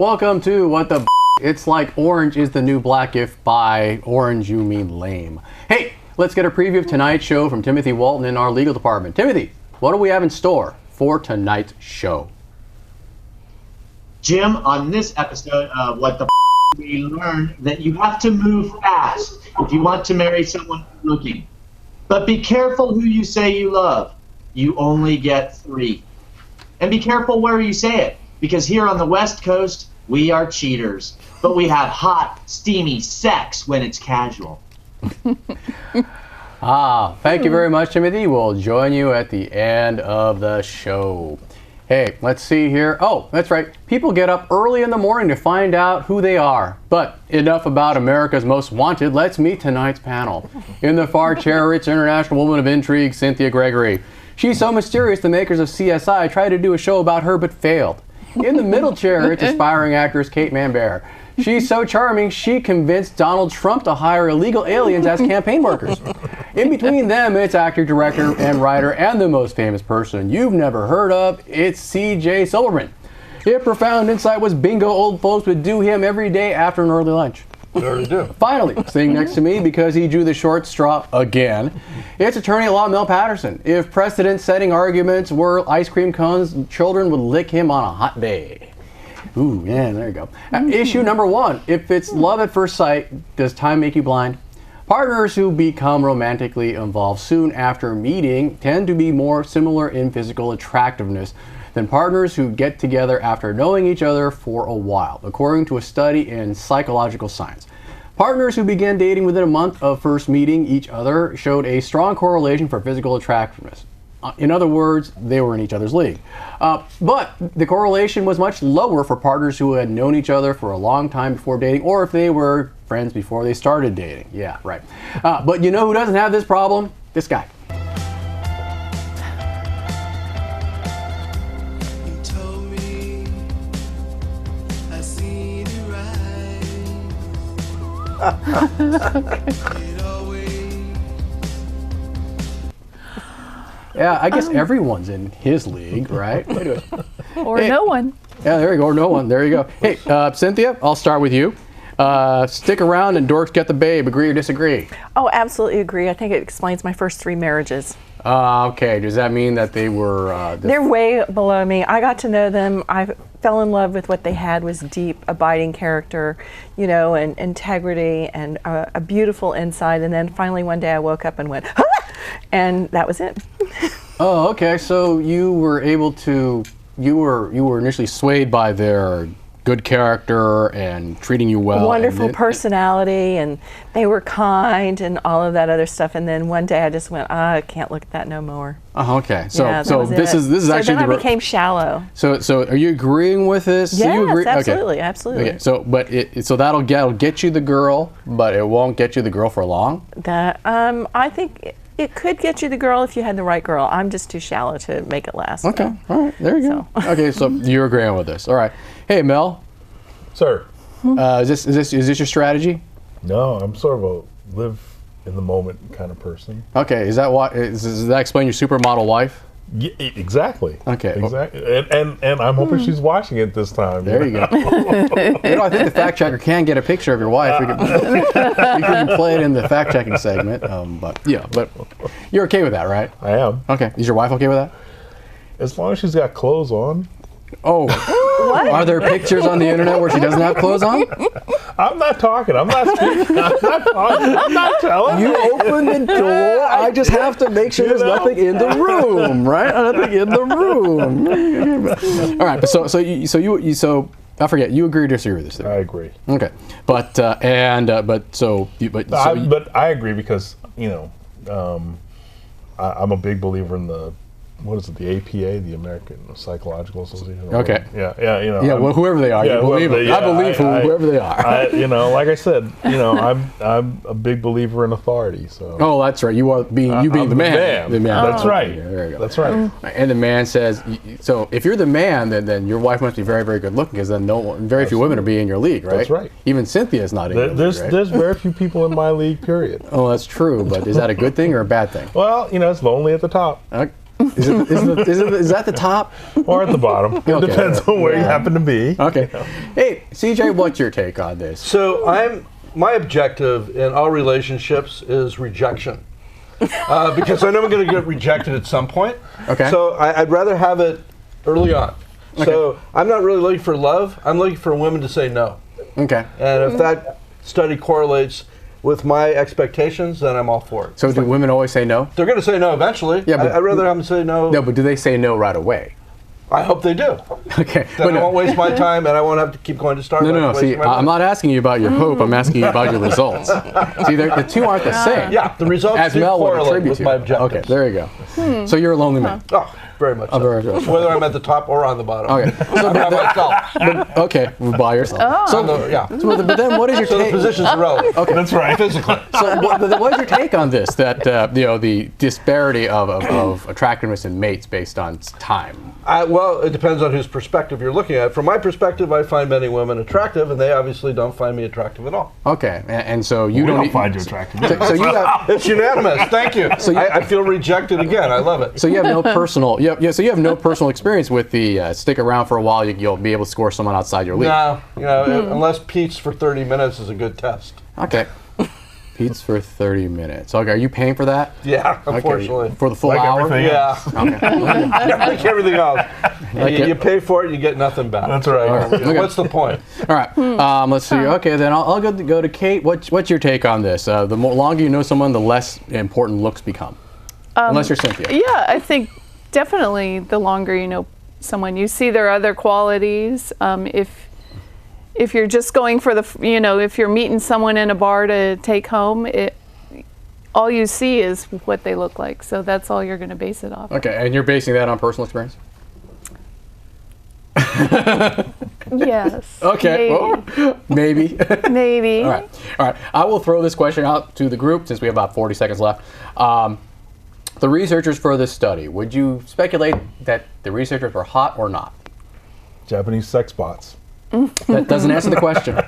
Welcome to What the It's Like Orange is the New Black if by orange you mean lame. Hey, let's get a preview of tonight's show from Timothy Walton in our legal department. Timothy, what do we have in store for tonight's show? Jim, on this episode of What the we learned that you have to move fast if you want to marry someone looking. But be careful who you say you love. You only get 3. And be careful where you say it, because here on the West Coast, we are cheaters. But we have hot, steamy sex when it's casual. Thank you very much, Timothy. We'll join you at the end of the show. Hey, let's see here. Oh, that's right. People get up early in the morning to find out who they are. But enough about America's Most Wanted. Let's meet tonight's panel. In the far chair, it's International Woman of Intrigue, Cynthia Gregory. She's so mysterious, the makers of CSI tried to do a show about her but failed. In the middle chair, it's aspiring actress Kate Manbear. She's so charming, she convinced Donald Trump to hire illegal aliens as campaign workers. In between them, it's actor, director, and writer, and the most famous person you've never heard of, it's C.J. Silverman. If profound insight was bingo, old folks would do him every day after an early lunch. Sure do. Finally, sitting next to me because he drew the short straw again, it's attorney at law Mel Patterson. If precedent-setting arguments were ice cream cones, children would lick him on a hot day. Ooh, yeah, there you go. Issue number 1. If it's love at first sight, does time make you blind? Partners who become romantically involved soon after meeting tend to be more similar in physical attractiveness than partners who get together after knowing each other for a while, according to a study in psychological science. Partners who began dating within a month of first meeting each other showed a strong correlation for physical attractiveness. In other words, they were in each other's league. But the correlation was much lower for partners who had known each other for a long time before dating, or if they were friends before they started dating. Yeah, right. But you know who doesn't have this problem? This guy. Yeah, I guess everyone's in his league, right? Or hey, no one. Yeah, there you go, or no one. There you go. Hey, Cynthia, I'll start with you. Stick around and dorks get the babe. Agree or disagree? Oh, absolutely agree. I think it explains my first 3 marriages. Okay. Does that mean that they were... They're way below me. I got to know them. I fell in love with what they had was deep, abiding character, you know, and integrity and a beautiful insight. And then finally one day I woke up and went, ah! And that was it. Oh, okay. So you were able to... You were initially swayed by their good character and treating you well. Wonderful personality, and they were kind and all of that other stuff. And then one day I just went, I can't look at that no more. Oh, okay. So yeah, so this is so actually then I became shallow. So are you agreeing with this? Yes, so you agree? absolutely, okay. absolutely. Okay. So so that'll get you the girl, but it won't get you the girl for long? That I think it could get you the girl if you had the right girl. I'm just too shallow to make it last. Okay. So. All right. There you go. Okay. So you're agreeing with this. All right. Hey, Mel. Sir. Is this your strategy? No, I'm sort of a live in the moment kind of person. Okay. Is that why? Does that explain your supermodel wife? Yeah, exactly. Okay. Exactly. And I'm hoping she's watching it this time. There you go. You know, I think the fact checker can get a picture of your wife. We can play it in the fact checking segment. But you're okay with that, right? I am. Okay. Is your wife okay with that? As long as she's got clothes on. Oh. What? Are there pictures on the internet where she doesn't have clothes on? I'm not talking. I'm not speaking. I'm not talking. I'm not telling. You open the door. I just have to make sure there's nothing in the room, right? Nothing in the room. All right. But so I forget. You agree or disagree with this thing? I agree. Okay. But I agree because I'm a big believer in the. What is it? The APA, the American Psychological Association. Okay. Yeah. Yeah. Well, whoever they are, you believe them. I believe whoever they are. Like I said, I'm a big believer in authority. So. Oh, that's right. You are being the man. The man. That's right. Yeah, there you go. That's right. And the man says, so if you're the man, then your wife must be very, very good looking, because then very few women are being in your league, right? That's right. Even Cynthia is not in your league, right? There's very few people in my league. Period. Oh, that's true. But is that a good thing or a bad thing? Well, it's lonely at the top. Is that the top? Or at the bottom. It Okay. depends on where you happen to be. Okay. Hey, CJ, what's your take on this? So my objective in all relationships is rejection. Because I know I'm going to get rejected at some point. Okay. So I'd rather have it early on. Okay. So I'm not really looking for love. I'm looking for women to say no. Okay. And if that study correlates with my expectations, then I'm all for it. So do women always say no? They're going to say no eventually. Yeah, but- I'd rather have them say no. No, but do they say no right away? I hope they do. Okay. Then I won't waste my time, and I won't have to keep going to Starbucks. No. See, wasting my money. I'm not asking you about your hope. I'm asking you about your results. See, the two aren't the same. Yeah, the results As do Mel would correlate attribute with to. my Okay, objectives. there you go. So you're a lonely man. Oh, very much so. very much. Whether I'm at the top or on the bottom. Okay. So, I'm by myself. okay, by yourself. So, Yeah. but then what is your So the take? position's irrelevant. Okay. That's right. Physically. So what's your take on this? That the disparity of attractiveness in mates based on time. Well, it depends on whose perspective you're looking at. From my perspective, I find many women attractive, and they obviously don't find me attractive at all. Okay, and so you We don't e- find you attractive. So you have It's unanimous. Thank you. I feel rejected again. I love it. so you have no personal so you have no personal experience with the stick around for a while. You'll be able to score someone outside your league. No, unless Pete's for 30 minutes is a good test. Okay. Pete's for 30 minutes. Okay, are you paying for that? Yeah, unfortunately. Okay. For the full Like hour? everything Yeah. Okay. Like everything else. You pay for it, you get nothing back. That's right. Okay. What's the point? All right. Let's see. Okay, then I'll go to Kate. What's your take on this? The more longer you know someone, the less important looks become. Unless you're Cynthia. Yeah, I think definitely the longer you know someone, you see their other qualities. If you're just going for if you're meeting someone in a bar to take home, all you see is what they look like. So that's all you're going to base it off. Okay, and you're basing that on personal experience? Yes. Okay. Maybe. Well, maybe. Maybe. All right. I will throw this question out to the group since we have about 40 seconds left. The researchers for this study, would you speculate that the researchers were hot or not? Japanese sex bots. That doesn't answer the question.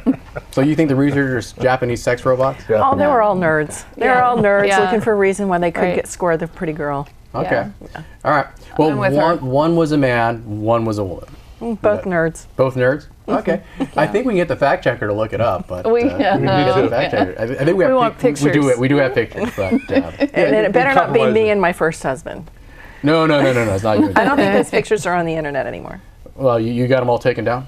So you think the researchers Japanese sex robots? Yeah. Oh, they were all nerds. They were all nerds Yeah. looking for a reason why they couldn't Right. score the pretty girl. Okay. Yeah. All right. Well, I'm with her. one was a man, one was a woman. Both nerds. Both nerds? Okay. I think we can get the fact checker to look it up, but We- we need to get the fact checker. I think we have want We do pictures. We do have pictures, but And it better not be compromise me it. and my first husband. no, it's not you. I don't think those pictures are on the internet anymore. Well, you got them all taken down?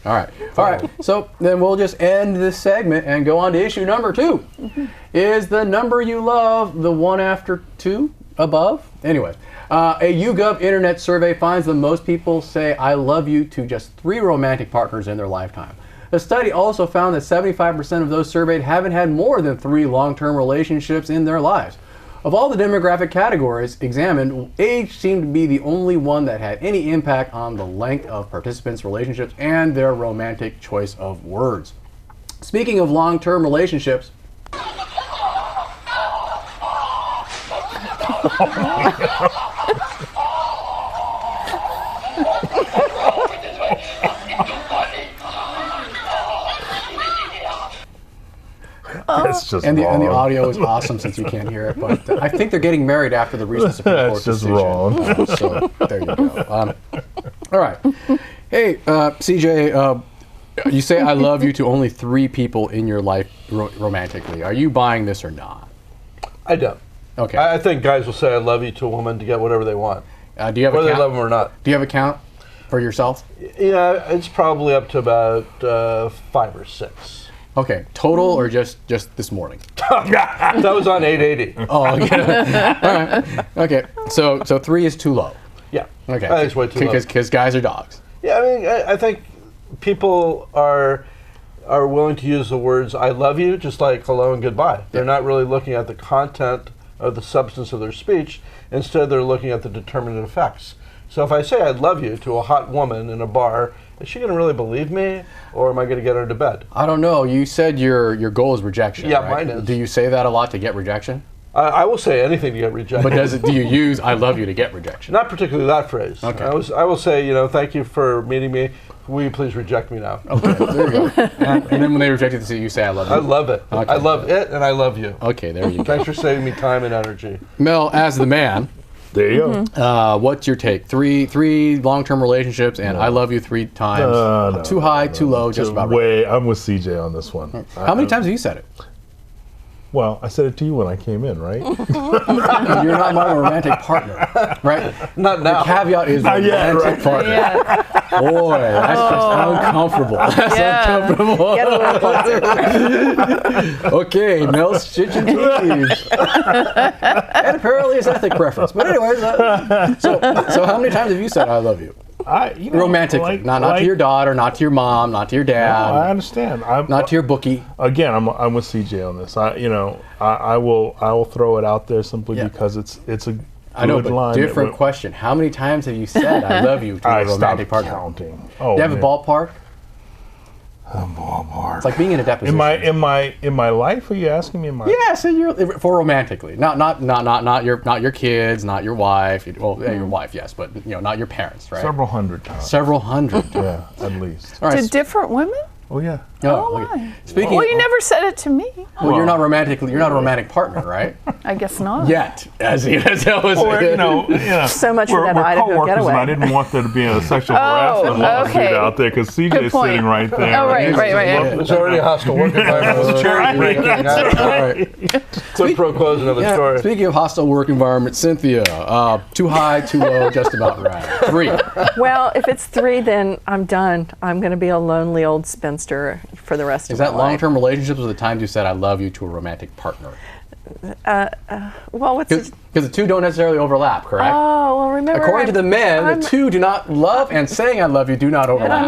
All right. So then we'll just end this segment and go on to issue number 2. Is the number you love the one after 2 above? Anyways, a YouGov internet survey finds that most people say I love you to just 3 romantic partners in their lifetime. The study also found that 75% of those surveyed haven't had more than 3 long-term relationships in their lives. Of all the demographic categories examined, age seemed to be the only one that had any impact on the length of participants' relationships and their romantic choice of words. Speaking of long-term relationships, It's just and the wrong. audio is awesome since you can't hear it, but I think they're getting married after the recent Supreme Court That's just decision. wrong. So there you go. All right. Hey, CJ, you say I love you to only 3 people in your life romantically. Are you buying this or not? I don't. Okay. I think guys will say I love you to a woman to get whatever they want, Do you have a whether they count? love them or not. Do you have a count for yourself? Yeah, it's probably up to about 5 or 6. Okay, total or just this morning? That was on 880. Oh, okay. All right. Okay, so 3 is too low. Yeah. Okay. I think it's way too low. Because guys are dogs. Yeah, I mean, I think people are willing to use the words "I love you" just like hello and goodbye. They're not really looking at the content or the substance of their speech. Instead, they're looking at the determinant effects. So if I say "I love you" to a hot woman in a bar, is she going to really believe me, or am I going to get her to bed? I don't know. You said your goal is rejection. Yeah, right? mine is. Do you say that a lot to get rejection? I will say anything to get rejected. But do you use "I love you" to get rejection? Not particularly that phrase. Okay. I will say, thank you for meeting me. Will you please reject me now? Okay, there you go. And then when they reject it, you say "I love you." I love it. Okay. I love it, and I love you. Okay, there you go. Thanks for saving me time and energy. Mel, as the man, There you go. What's your take? Three long-term relationships, and I love you 3 times. No, too high, too low, just about right. I'm with CJ on this one. How many times have you said it? Well, I said it to you when I came in, right? You're not my romantic partner, right? Not now. The caveat is Not yet, romantic right. partner. Yeah. Boy, that's just uncomfortable. That's Yeah. uncomfortable. Get a little closer. Okay, Mel's stitching tees. And apparently it's ethnic preference. But anyways, so how many times have you said I love you? Romantically, not to your daughter, not to your mom, not to your dad, I understand. not to your bookie. Again, I'm with CJ on this. I will throw it out there simply Yeah. because it's a good I know, but line. different question. How many times have you said I love you to I a romantic stopped partner? counting. Oh, Do you have man. a ballpark? A ballpark. It's like being in a deposition. In my life? Are you asking me in my? Yeah, so you're for romantically, not your kids, not your wife. Your wife, yes, but not your parents, right? Several hundred times. Several hundred. Yeah, at least. All right. To different women? Oh yeah. Oh, okay. my. Speaking. Well, you never said it to me. Well, you're not romantically. You're not a romantic partner, right? I guess not. Yet, as that was. Or, So much for we're that Idaho co-workers, getaway. and I didn't want there to be a sexual harassment lawsuit okay. out there because Good CJ's point. sitting right there. Oh, right. There's already a hostile work environment. It's cherry picking. All right. Quid pro quo is another Yeah, story. speaking of hostile work environment, Cynthia, too high, too low, just about right. 3. Well, if it's 3, then I'm done. I'm going to be a lonely old spinster for the rest Is of that my life. long-term relationships or the times you said I love you to a romantic partner? Well, what's Because the two don't necessarily overlap, correct? Oh, well, remember. According to the men, I'm- the two do not love and saying I love you do not And overlap.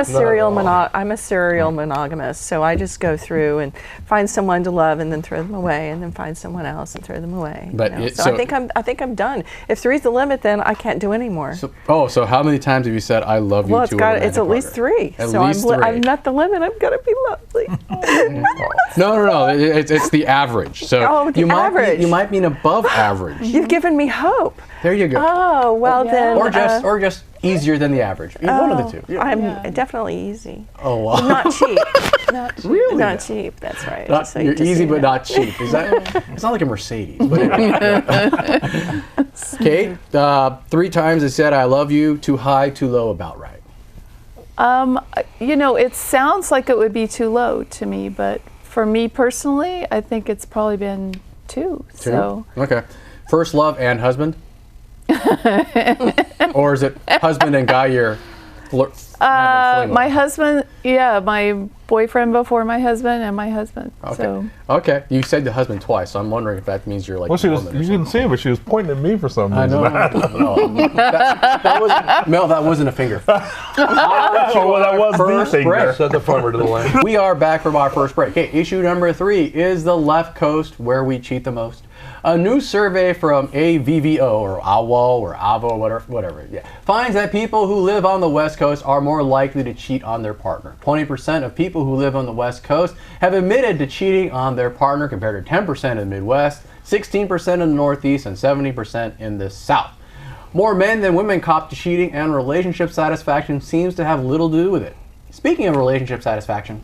I'm a serial monogamous, so I just go through and find someone to love and then throw them away, and then find someone else and throw them away. But So I think I'm done. If 3's the limit, then I can't do any more. So how many times have you said I love you Well, to a romantic it's at least partner? 3. At so least 3. I'm not the limit. I'm gonna be lovely. No. It's the average. So Oh, the average. You might mean above average. You've given me hope. There you go. Oh, well then. Or just easier than the average. One of the two. I'm definitely easy. Oh wow. Not cheap. Really? Not cheap. That's right. You're easy but not cheap. Is that? It's not like a Mercedes. But anyway. Kate, 3 times I said I love you. Too high, too low, about right. It sounds like it would be too low to me, but for me personally, I think it's probably been 2. So Okay. First love and husband? Or is it husband and guy you're my husband, my boyfriend before my husband and my husband. Okay. So Okay. You said the husband twice, so I'm wondering if that means you're like Well, a woman or you didn't see it, but she was pointing at me for some I reason. know. No. That wasn't a finger. Oh, well, that was the First finger. break. Set the farmer to the land. We are back from our first break. Okay, issue number 3 is the left coast where we cheat the most. A new survey from AVVO or AWO or AVO, whatever, finds that people who live on the West Coast are more likely to cheat on their partner. 20% of people who live on the West Coast have admitted to cheating on their partner compared to 10% in the Midwest, 16% in the Northeast, and 70% in the South. More men than women cop to cheating, and relationship satisfaction seems to have little to do with it. Speaking of relationship satisfaction,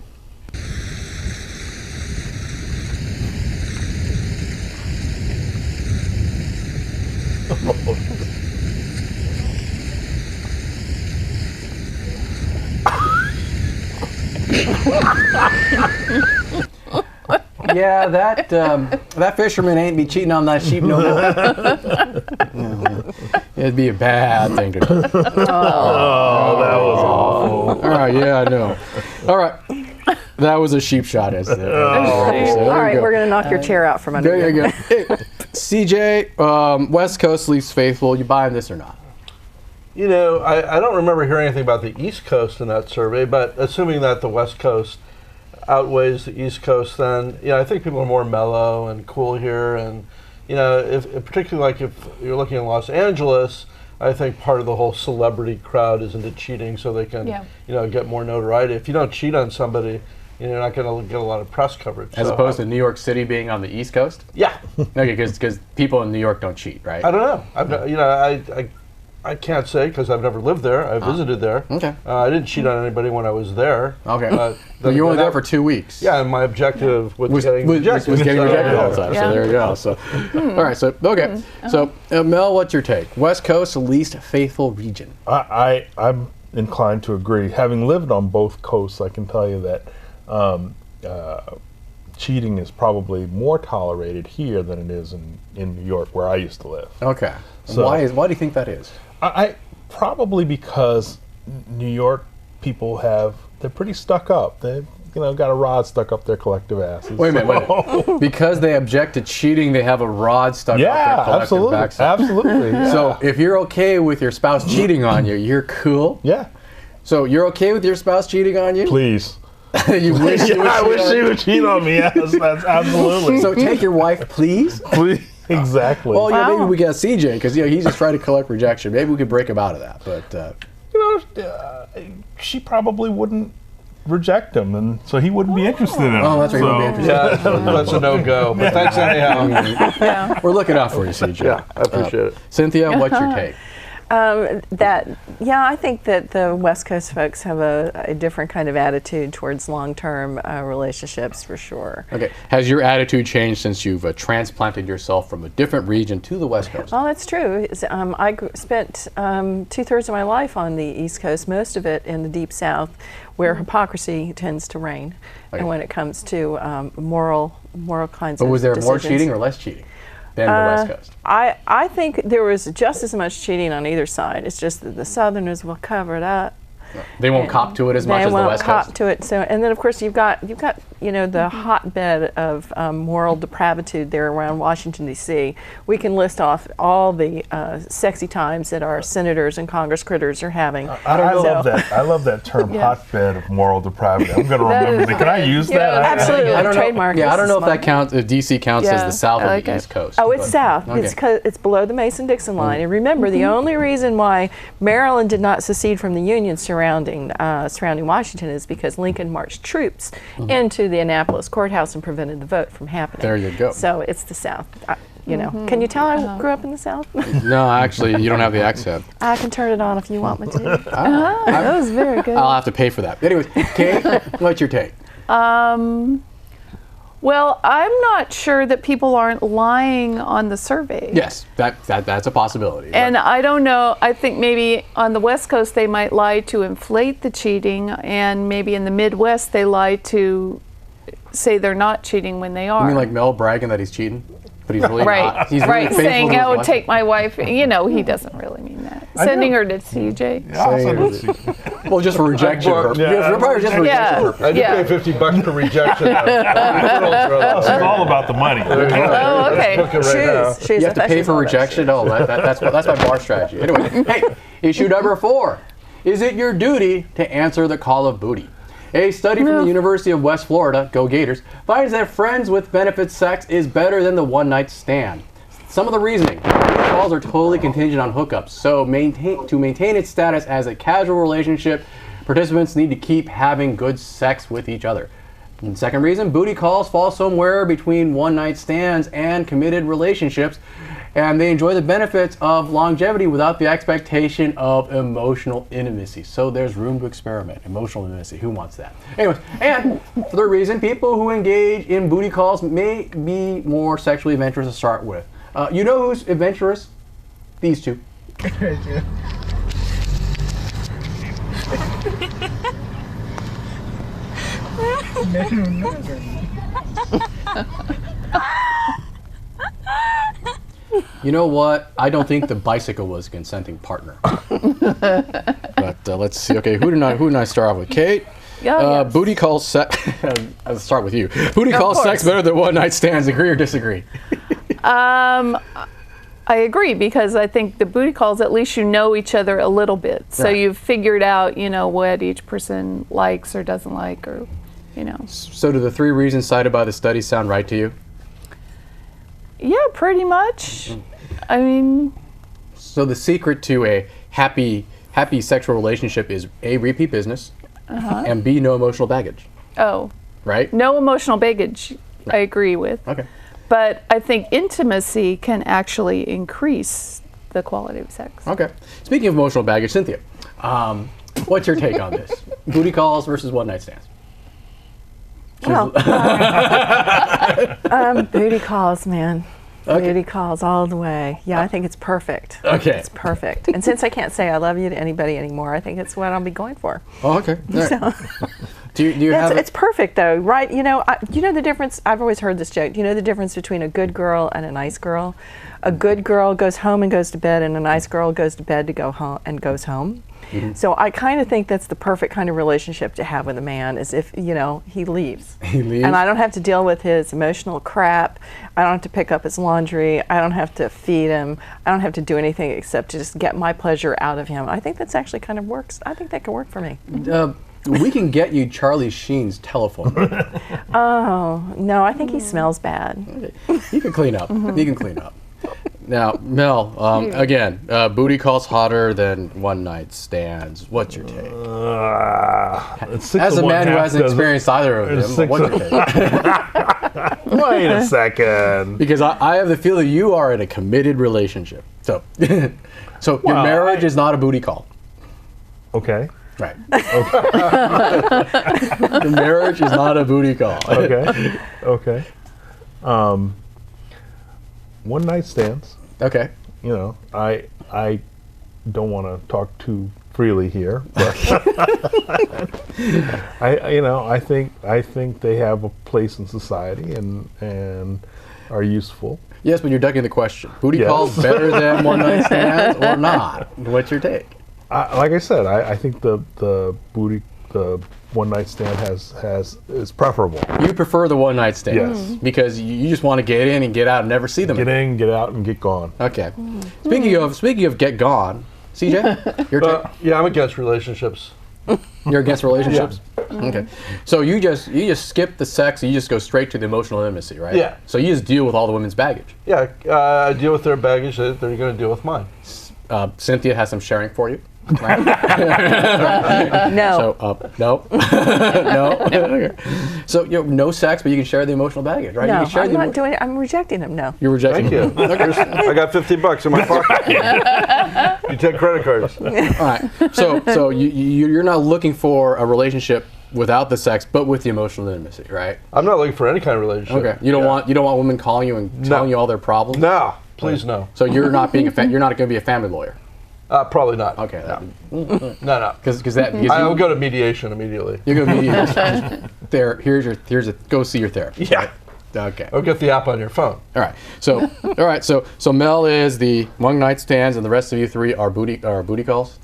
yeah, that fisherman ain't be cheating on that sheep no more. It'd be a bad thing to do. Oh, that was awful. All right, yeah, I know. All right, that was a sheep shot. All All right, we're gonna knock your chair out from under There you go. Hey, CJ, West Coast least faithful. You buying this or not? I don't remember hearing anything about the East Coast in that survey, but assuming that the West Coast outweighs the East Coast, then I think people are more mellow and cool here, and if particularly like if you're looking in Los Angeles, I think part of the whole celebrity crowd is into cheating, so they can get more notoriety. If you don't cheat on somebody, you're not going to get a lot of press coverage. As opposed to New York City being on the East Coast? Yeah. Okay, because people in New York don't cheat, right? I don't know. I can't say because I've never lived there. I visited there. Okay. I didn't cheat on anybody when I was there. Okay. Then You were only again, there for 2 weeks. Yeah, and my objective was getting was rejected. getting So, rejected all the yeah. time. Yeah. So there you go. So, all right. So okay. So Mel, what's your take? West Coast least faithful region. I'm inclined to agree. Having lived on both coasts, I can tell you that cheating is probably more tolerated here than it is in New York, where I used to live. Okay. So- why do you think that is? I probably because New York people they're pretty stuck up. They've got a rod stuck up their collective asses. Wait a minute. Because they object to cheating, they have a rod stuck up their Yeah, collective absolutely, backside. absolutely. Yeah. So if you're okay with your spouse cheating on you, you're cool. yeah, So you're okay with your spouse cheating on you? please. You wish she would I cheat wish on she you? would cheat on me. Yes, that's absolutely. So take your wife, please. Please. Exactly. Well, yeah, maybe Wow. we got CJ because he's just trying to collect rejection. Maybe we could break him out of that. But she probably wouldn't reject him, and so he wouldn't be interested in him. oh, that's right. You would be interested. Yeah, that's a no-go. But thanks anyhow. Yeah. We're looking out for you, CJ. Yeah, I appreciate it. Cynthia, what's your take? I think that the West Coast folks have a different kind of attitude towards long-term relationships for sure. Okay. Has your attitude changed since you've transplanted yourself from a different region to the West Coast? Oh, that's true. I spent 2/3 of my life on the East Coast, most of it in the Deep South, where hypocrisy tends to reign, Okay. and when it comes to moral kinds But of was there more decisions. cheating or less cheating than the West Coast? I think there was just as much cheating on either side. It's just that the Southerners will cover it up. They won't cop to it as much as the West They won't Coast. cop to it. So, and then of course you've got the hotbed of moral depravitude there around Washington D.C. We can list off all the sexy times that our senators and Congress critters are having. I So- love that. I love that term, Yeah. hotbed of moral depravity. I'm going to That remember is that. Can I use yeah, that? absolutely. I don't know. Trademark. Yeah, I don't This know is if that mine. counts. If DC counts as Yeah, the South I of like the it. East Coast. Oh, it's but- south. Okay. It's below the Mason-Dixon line. And remember, the only reason why Maryland did not secede from the Union surrounding Washington is because Lincoln marched troops into the Annapolis courthouse and prevented the vote from happening. There you go. So it's the South. Can you tell I grew up in the South? No, actually, you don't have the accent. I can turn it on if you want me to. That was very good. I'll have to pay for that. Anyways, Kate, what's your take? Well, I'm not sure that people aren't lying on the survey. Yes, that's a possibility. And I don't know, I think maybe on the West Coast they might lie to inflate the cheating, and maybe in the Midwest they lie to say they're not cheating when they are. You mean like Mel bragging that he's cheating? But he's really right, not. He's really right, faithful saying, to his "Oh, wife. take my wife." He doesn't really mean that. Sending her to CJ. I'll send it to you. Well, just for rejection purposes. Yeah. Probably just for rejection Yeah. purposes. I do Yeah. pay $50 per rejection. It's all about the money. Oh, okay. Book it right now. She's You have to pay for rejection? Oh, that's my bar strategy. Anyway, hey, issue number 4. Is it your duty to answer the call of booty? A study from the University of West Florida, go Gators, finds that friends with benefits sex is better than the one-night stand. Some of the reasoning. Calls are totally contingent on hookups, so to maintain its status as a casual relationship, participants need to keep having good sex with each other. And second reason, booty calls fall somewhere between one-night stands and committed relationships, and they enjoy the benefits of longevity without the expectation of emotional intimacy. So there's room to experiment. Emotional intimacy, who wants that? Anyways, and third reason, people who engage in booty calls may be more sexually adventurous to start with. You know who's adventurous? These two. You know what? I don't think the bicycle was a consenting partner. But let's see. Okay, who did I start off with? Kate. Yes. Booty calls sex. I'll start with you. Booty calls sex better than one night stands. Agree or disagree? I agree, because I think the booty calls, at least you know each other a little bit. So Right. you've figured out, what each person likes or doesn't like, or, So do the 3 reasons cited by the study sound right to you? Yeah, pretty much. I mean, So the secret to a happy sexual relationship is A, repeat business, and B, no emotional baggage, right? no emotional baggage, I agree with. Okay. But I think intimacy can actually increase the quality of sex. Okay. Speaking of emotional baggage, Cynthia, what's your take on this? Booty calls versus one night stands. Well, booty calls, man. Okay. Booty calls all the way. Yeah, I think it's perfect. Okay. It's perfect. And since I can't say I love you to anybody anymore, I think it's what I'll be going for. Oh, okay. All right. So, Do you have? it's perfect though, right? You know the difference. I've always heard this joke. Do you know the difference between a good girl and a nice girl? A good girl goes home and goes to bed, and a nice girl goes to bed to go home and goes home. Mm-hmm. So I kind of think that's the perfect kind of relationship to have with a man, is if, he leaves. He leaves? And I don't have to deal with his emotional crap. I don't have to pick up his laundry. I don't have to feed him. I don't have to do anything except to just get my pleasure out of him. I think that's actually kind of works. I think that could work for me. We can get you Charlie Sheen's telephone. Oh, no, I think he smells bad. Okay. You can clean up. You can clean up. Now, Mel, again, booty calls hotter than one night stands. What's your take? As a man who hasn't experienced either of them, what's your take? Wait a second. Because I have the feeling you are in a committed relationship. So, your Well, marriage is not a booty call. Okay. Right. The marriage is not a booty call. Okay. Okay. One night stands. Okay. I don't want to talk too freely here, but I think they have a place in society and are useful. Yes, but you're ducking the question. Booty Yes. calls better than one night stands or not? What's your take? Like I said, I think the one night stand is preferable. You prefer the one night stand? Yes. Because you just want to get in and get out and never see them. Get in, get out, and get gone. Okay. Speaking of get gone, CJ, your take? Yeah, I'm against relationships. You're against relationships? Okay. So you just skip the sex, you just go straight to the emotional intimacy, right? Yeah. So you just deal with all the women's baggage. Yeah, I deal with their baggage. They're going to deal with mine. Cynthia has some sharing for you. Right? No. So, no. No. Okay. So, no sex, but you can share the emotional baggage, right? No, you can share I'm not doing it. I'm rejecting him. No. You're rejecting Thank you. I got $50 in my pocket. You take credit cards. All right. So you're not looking for a relationship without the sex, but with the emotional intimacy, right? I'm not looking for any kind of relationship. Okay. You don't want women calling you and telling you all their problems? No, please no. So you're not being you're not going to be a family lawyer. Probably not. Okay. No. Because I'll go to mediation immediately. you're going to be there. Here's a go see your therapist. Yeah. Okay. Or get the app on your phone. All right. So so Mel is the one night stands, and the rest of you three are booty calls.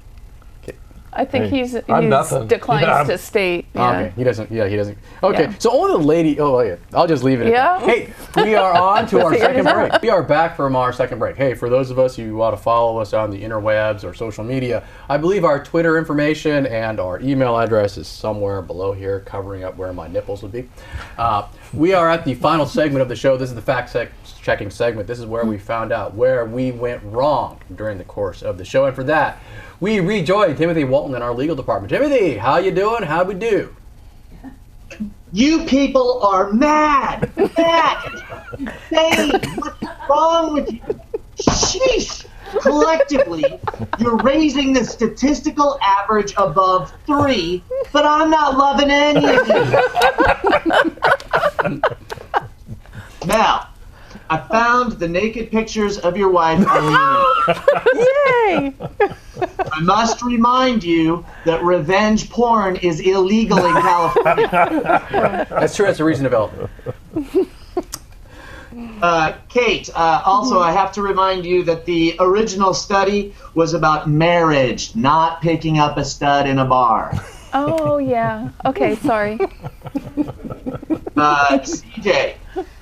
I think Hey, he's I'm nothing. declines Yeah, to state. Oh, Yeah. okay. He doesn't. Yeah, he doesn't. Okay. Yeah. So only the lady. Oh, yeah. I'll just leave it. At Yeah. that. Hey, we are on to our Figured second it out. break. We are back from our second break. Hey, for those of us who want to follow us on the interwebs or social media, I believe our Twitter information and our email address is somewhere below here, covering up where my nipples would be. We are at the final segment of the show. This is the fact-checking segment. This is where we found out where we went wrong during the course of the show, and for that, we rejoin Timothy Walton in our legal department. Timothy, how you doing? How we do? You people are mad. Mad. Insane. What's wrong with you? Sheesh. Collectively, you're raising the statistical average above 3, but I'm not loving any of you. Now, I found the naked pictures of your wife on the internet. Yay! I must remind you that revenge porn is illegal in California. That's true. That's a recent development. Kate, also I have to remind you that the original study was about marriage, not picking up a stud in a bar. Oh yeah. Okay. Sorry. CJ,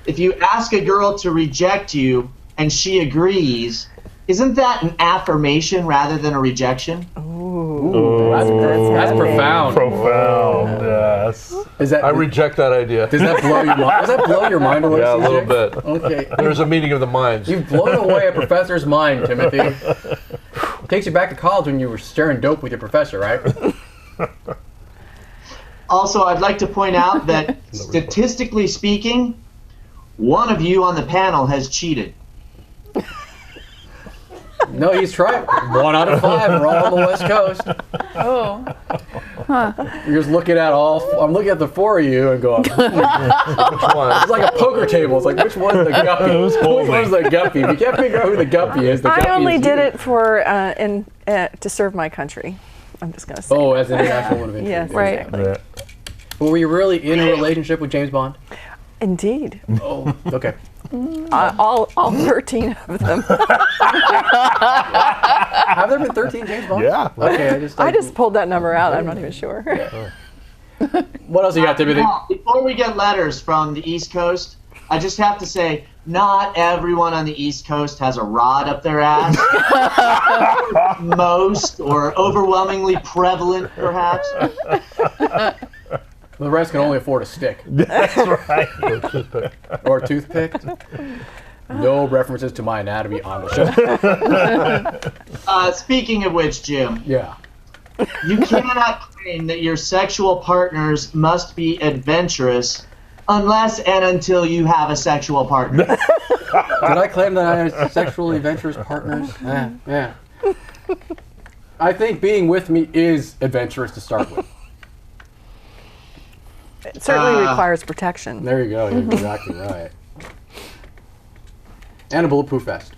if you ask a girl to reject you and she agrees, isn't that an affirmation rather than a rejection? That's profound. Profound, yes. I reject that idea. Does that blow your mind? Does that blow your mind away? Yeah, a CJ? little bit. Okay. There's a meeting of the minds. You've blown away a professor's mind, Timothy. Takes you back to college when you were staring dope with your professor, right? Also, I'd like to point out that statistically speaking, one of you on the panel has cheated. No, he's trying. 1 out of 5. We're all on the West Coast. Oh. You're just looking at I'm looking at the 4 of you and going, Which one? it's like a poker table. It's like, which one's the guppy? Which one's the guppy? If you can't figure out who the guppy is, the guppy I only is did you. it for to serve my country. I'm just going to say. Oh, as an international woman of interest. Yes, Right. exactly. Yeah. Were you really in a relationship with James Bond? Indeed. Oh, okay. All 13 of them. Have there been 13 James Bonds? Yeah. Okay, I just pulled that number out. I'm not even sure. What else you got, Timothy? Now, before we get letters from the East Coast, I just have to say, not everyone on the East Coast has a rod up their ass. Most, or overwhelmingly prevalent, perhaps. The rest can only afford a stick That's right. or a toothpick. No references to my anatomy on the show. Speaking of which, Jim, Yeah. you cannot claim that your sexual partners must be adventurous unless and until you have a sexual partner. Did I claim that I had sexually adventurous partners? Yeah. I think being with me is adventurous to start with. It certainly requires protection. There you go. You're exactly right. And a bulletproof vest.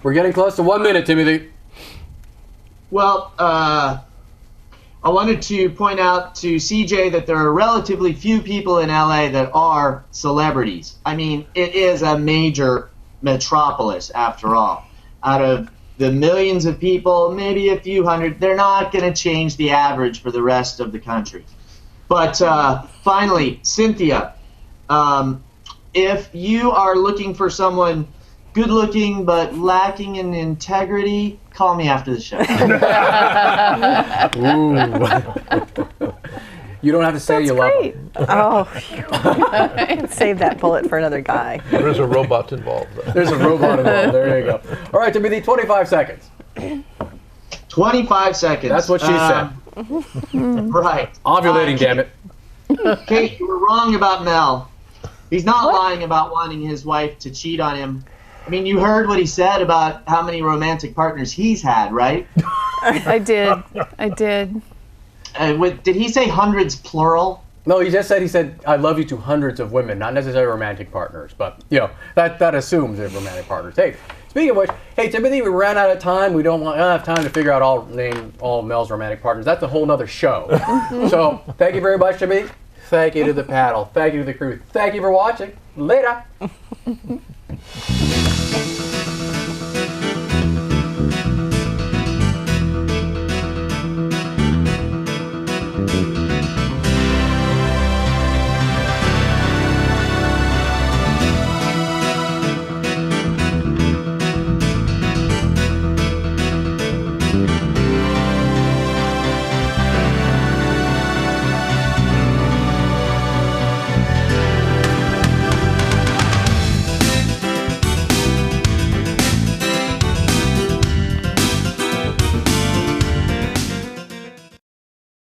We're getting close to 1 minute, Timothy. Well, I wanted to point out to CJ that there are relatively few people in LA that are celebrities. I mean, it is a major metropolis after all. Out of the millions of people, maybe a few hundred, they're not going to change the average for the rest of the country. But finally, Cynthia, if you are looking for someone good looking but lacking in integrity, call me after the show. Ooh. You don't have to say you love him. Oh, phew. Save that bullet for another guy. There's a robot involved, though. There's a robot involved. There you go. All right, Timothy, 25 seconds. 25 seconds. That's what she said. Right. Ovulating, damn it. Kate, you were wrong about Mel. He's not lying about wanting his wife to cheat on him. I mean, you heard what he said about how many romantic partners he's had, right? I did. Did he say hundreds plural? No, he said, I love you to hundreds of women, not necessarily romantic partners, but, that assumes they're romantic partners. Hey, speaking of which, hey, Timothy, we ran out of time. We don't have time to figure out name all Mel's romantic partners. That's a whole nother show. So, thank you very much, Timothy. Thank you to the paddle. Thank you to the crew. Thank you for watching. Later.